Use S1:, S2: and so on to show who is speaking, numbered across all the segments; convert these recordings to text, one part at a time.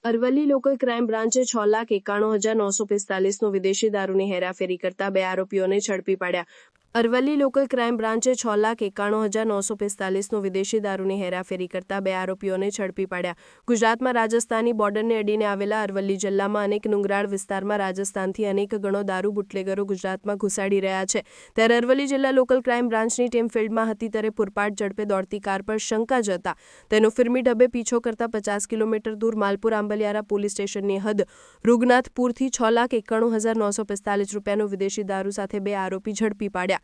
S1: Aravalli local crime બ્રાન્ચે 6,91,945નો વિદેશી દારૂની હેરાફેરી કરતા 2 આરોપીઓને ઝડપી પાડ્યા. અરવલ્લી લોકલ ક્રાઇમ બ્રાન્ચે 6,91,945નો વિદેશી દારૂની હેરાફેરી કરતા 2 આરોપીઓને ઝડપી પાડ્યા. ગુજરાતમાં રાજસ્થાની બોર્ડરને અડીને આવેલા અરવલ્લી જિલ્લામાં અનેક ડુંગરાળ વિસ્તારમાં રાજસ્થાનથી અનેક ગણો દારૂ બુટલેગરો ગુજરાતમાં ઘુસાડી રહ્યા છે. ત્યારે અરવલ્લી જિલ્લા લોકલ ક્રાઇમ બ્રાન્ચની ટીમ ફિલ્ડમાં હતી ત્યારે પૂરપાટ ઝડપે દોડતી કાર પર શંકા જતા તેનો ફિલ્મી ઢબે પીછો કરતા 50 કિલોમીટર દૂર માલપુર આંબલિયારા પોલીસ સ્ટેશનની હદ રૂગનાથપુરથી 6,91,945 રૂપિયાનો વિદેશી દારૂ સાથે 2 આરોપી ઝડપી પાડ્યા.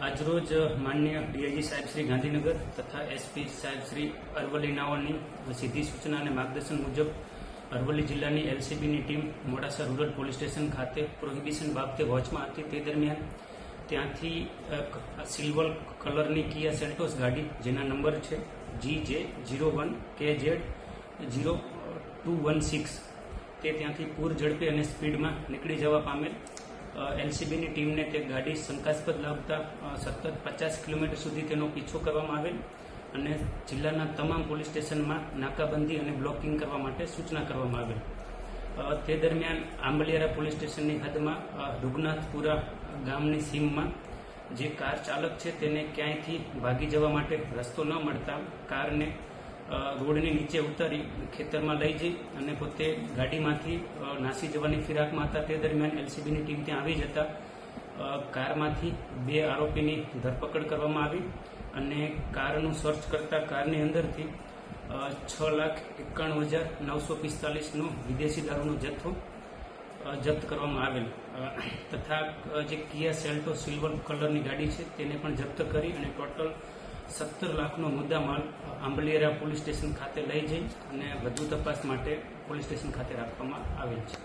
S2: આજરોજ માનનીય ડીઆઈજી સાહેબ શ્રી ગાંધીનગર તથા એસપી સાહેબ શ્રી અરવલ્લી નાઓની સીધી સૂચના અને માર્ગદર્શન મુજબ અરવલ્લી જિલ્લાની એલસીબીની team Modasa rural police station ખાતે પ્રોહિબિશન બાબતે વોચમાં હતી. તે દરમિયાન ત્યાંથી સિલ્વર કલરની કિયા સેલ્ટોસ ગાડી જેના નંબર છે GJ01KZ0216 તે ત્યાંથી પૂર ઝડપે અને સ્પીડમાં નીકળી જવા પામેલ. એલસીબીની ટીમને તે ગાડી શંકાસ્પદ લાગતા સતત 50 કિલોમીટર સુધી તેનો પીછો કરવામાં આવેલ અને જિલ્લાના તમામ પોલીસ સ્ટેશનમાં નાકાબંધી અને બ્લોકિંગ કરવા માટે સૂચના કરવામાં આવેલ. તે દરમિયાન આંબલિયારા પોલીસ સ્ટેશનની હદમાં રૂગનાથપુરા ગામની સીમમાં જે કાર ચાલક છે તેને ક્યાંયથી ભાગી જવા માટે રસ્તો ન મળતા કારને રોડની નીચે ઉતારી ખેતરમાં લઈ જઈ અને પોતે ગાડીમાંથી નાસી જવાની ફિરાકમાં હતા. તે દરમિયાન એલસીબીની ટીમ ત્યાં આવી જતા કારમાંથી 2 આરોપીની ધરપકડ કરવામાં આવી અને કારનું સર્ચ કરતા કારની અંદરથી 6,91,945નો વિદેશી દારૂનો જથ્થો જપ્ત કરવામાં આવેલ તથા જે કિયા સેલ્ટો સિલ્વર કલરની ગાડી છે તેને પણ જપ્ત કરી અને ટોટલ 17 લાખનો મુદ્દામાલ આંબલિયારા પોલીસ સ્ટેશન ખાતે લઈ જઈ અને વધુ તપાસ માટે પોલીસ સ્ટેશન ખાતે રાખવામાં આવેલ છે.